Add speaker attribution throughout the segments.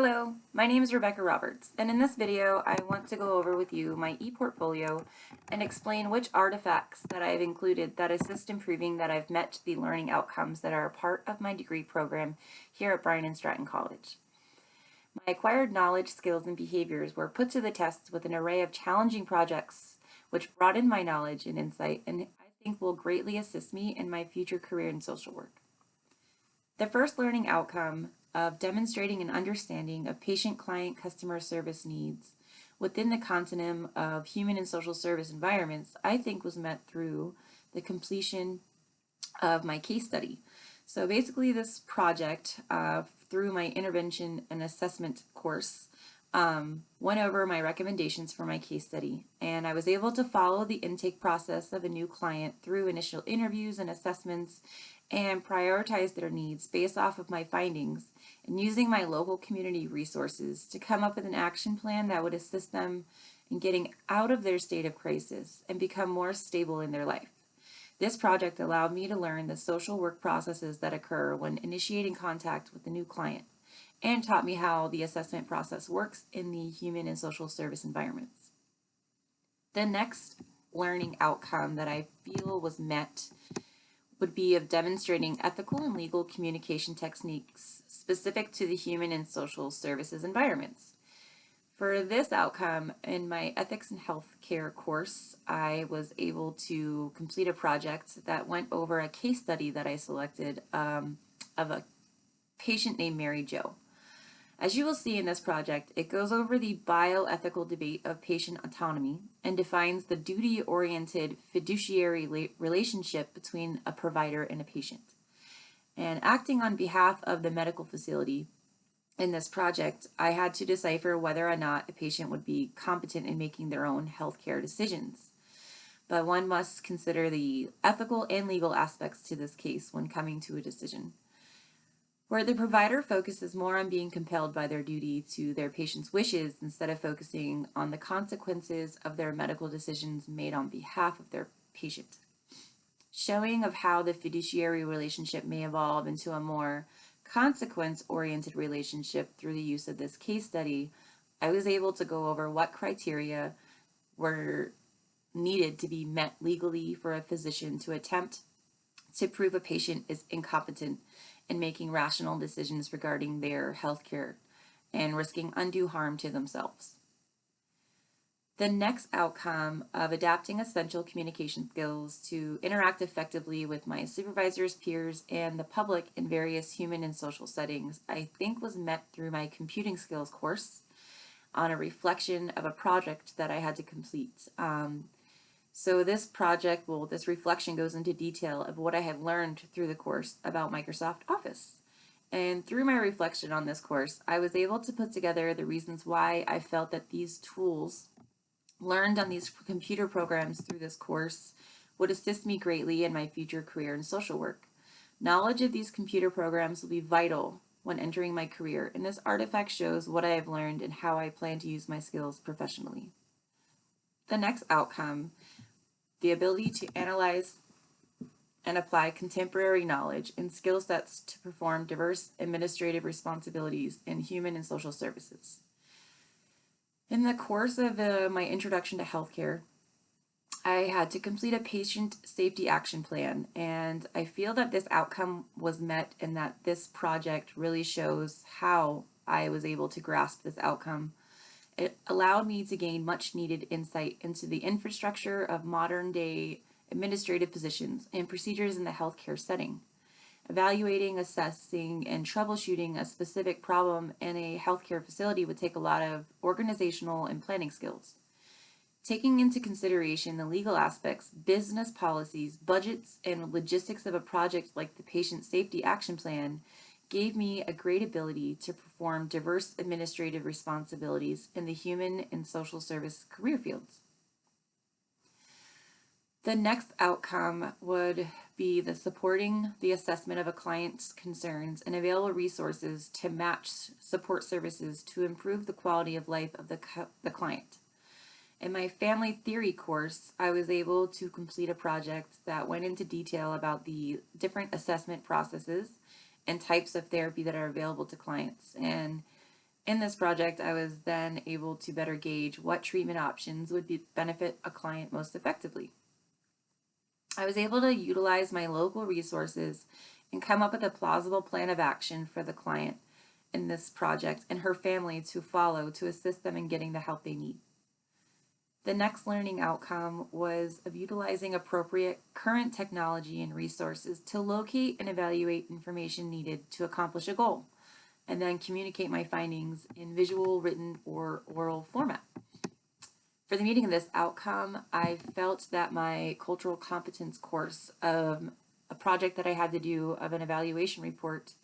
Speaker 1: Hello, my name is Rebecca Roberts, and in this video I want to go over with you my ePortfolio and explain which artifacts that I've included that assist in proving that I've met the learning outcomes that are a part of my degree program here at Bryan and Stratton College. My acquired knowledge, skills, and behaviors were put to the test with an array of challenging projects which broaden my knowledge and insight and I think will greatly assist me in my future career in social work. The first learning outcome of demonstrating an understanding of patient-client customer service needs within the continuum of human and social service environments, I think was met through the completion of my case study. So basically this project, through my intervention and assessment course, went over my recommendations for my case study, and I was able to follow the intake process of a new client through initial interviews and assessments and prioritize their needs based off of my findings and using my local community resources to come up with an action plan that would assist them in getting out of their state of crisis and become more stable in their life. This project allowed me to learn the social work processes that occur when initiating contact with a new client and taught me how the assessment process works in the human and social service environments. The next learning outcome that I feel was met would be of demonstrating ethical and legal communication techniques specific to the human and social services environments. For this outcome, in my ethics and healthcare course, I was able to complete a project that went over a case study that I selected of a patient named Mary Jo. As you will see in this project, it goes over the bioethical debate of patient autonomy and defines the duty-oriented fiduciary relationship between a provider and a patient. And acting on behalf of the medical facility in this project, I had to decipher whether or not a patient would be competent in making their own healthcare decisions. But one must consider the ethical and legal aspects to this case when coming to a decision. Where the provider focuses more on being compelled by their duty to their patient's wishes instead of focusing on the consequences of their medical decisions made on behalf of their patient. Showing of how the fiduciary relationship may evolve into a more consequence-oriented relationship through the use of this case study, I was able to go over what criteria were needed to be met legally for a physician to attempt to prove a patient is incompetent in making rational decisions regarding their health care and risking undue harm to themselves. The next outcome of adapting essential communication skills to interact effectively with my supervisors, peers, and the public in various human and social settings, I think was met through my computing skills course on a reflection of a project that I had to complete. So this reflection goes into detail of what I had learned through the course about Microsoft Office. And through my reflection on this course, I was able to put together the reasons why I felt that these tools learned on these computer programs through this course would assist me greatly in my future career in social work. Knowledge of these computer programs will be vital when entering my career, and this artifact shows what I have learned and how I plan to use my skills professionally. The next outcome, the ability to analyze and apply contemporary knowledge and skill sets to perform diverse administrative responsibilities in human and social services. In the course of my introduction to healthcare, I had to complete a patient safety action plan, and I feel that this outcome was met and that this project really shows how I was able to grasp this outcome. It allowed me to gain much needed insight into the infrastructure of modern day administrative positions and procedures in the healthcare setting. Evaluating, assessing, and troubleshooting a specific problem in a healthcare facility would take a lot of organizational and planning skills. Taking into consideration the legal aspects, business policies, budgets, and logistics of a project like the Patient Safety Action Plan gave me a great ability to perform diverse administrative responsibilities in the human and social service career fields. The next outcome would be the supporting the assessment of a client's concerns and available resources to match support services to improve the quality of life of the client. In my family theory course, I was able to complete a project that went into detail about the different assessment processes and types of therapy that are available to clients. And In this project, I was then able to better gauge what treatment options would benefit a client most effectively. I was able to utilize my local resources and come up with a plausible plan of action for the client in this project and her family to follow to assist them in getting the help they need. The next learning outcome was of utilizing appropriate current technology and resources to locate and evaluate information needed to accomplish a goal, and then communicate my findings in visual, written, or oral format. For the meeting of this outcome, I felt that my cultural competence course, a project that I had to do of an evaluation report,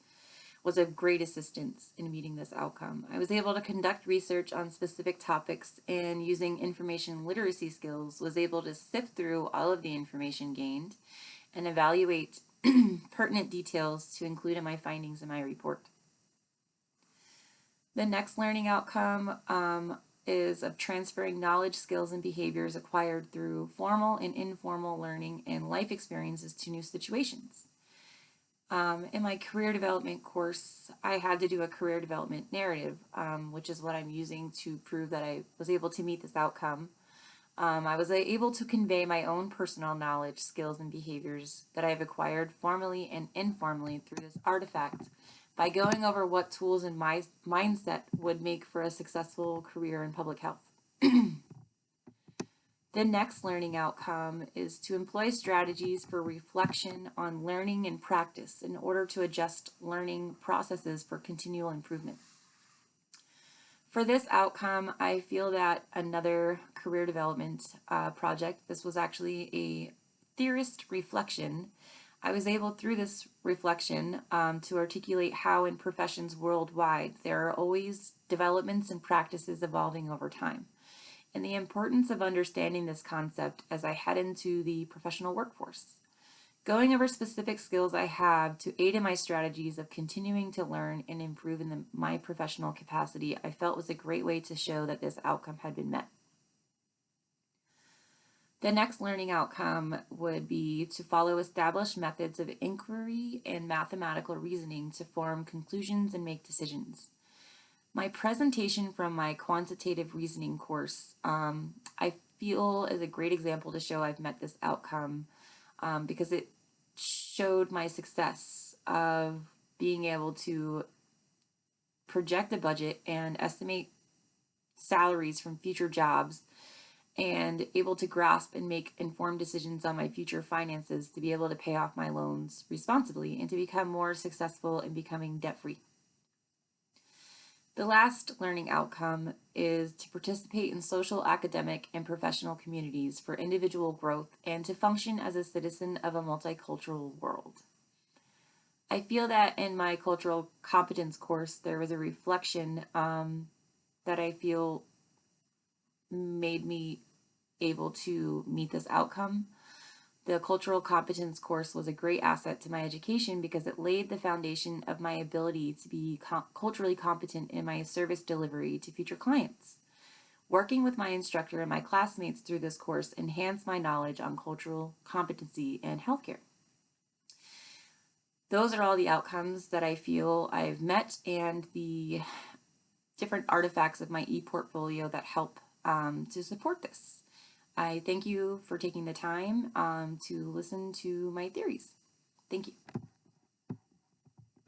Speaker 1: was of great assistance in meeting this outcome. I was able to conduct research on specific topics, and using information literacy skills was able to sift through all of the information gained and evaluate pertinent details to include in my findings in my report. The next learning outcome is of transferring knowledge, skills, and behaviors acquired through formal and informal learning and life experiences to new situations. In my career development course, I had to do a career development narrative, which is what I'm using to prove that I was able to meet this outcome. I was able to convey my own personal knowledge, skills, and behaviors that I've acquired formally and informally through this artifact by going over what tools and my mindset would make for a successful career in public health. The next learning outcome is to employ strategies for reflection on learning and practice in order to adjust learning processes for continual improvement. For this outcome, I feel that another career development project, this was actually a theorist reflection. I was able through this reflection to articulate how in professions worldwide there are always developments and practices evolving over time, and the importance of understanding this concept as I head into the professional workforce. Going over specific skills I have to aid in my strategies of continuing to learn and improve in my professional capacity, I felt was a great way to show that this outcome had been met. The next learning outcome would be to follow established methods of inquiry and mathematical reasoning to form conclusions and make decisions. My presentation from my quantitative reasoning course, I feel is a great example to show I've met this outcome because it showed my success of being able to project a budget and estimate salaries from future jobs and able to grasp and make informed decisions on my future finances to be able to pay off my loans responsibly and to become more successful in becoming debt-free. The last learning outcome is to participate in social, academic, and professional communities for individual growth and to function as a citizen of a multicultural world. I feel that in my cultural competence course, there was a reflection that I feel made me able to meet this outcome. The cultural competence course was a great asset to my education because it laid the foundation of my ability to be culturally competent in my service delivery to future clients. Working with my instructor and my classmates through this course enhanced my knowledge on cultural competency and healthcare. Those are all the outcomes that I feel I've met and the different artifacts of my ePortfolio that help to support this. I thank you for taking the time to listen to my theories. Thank you.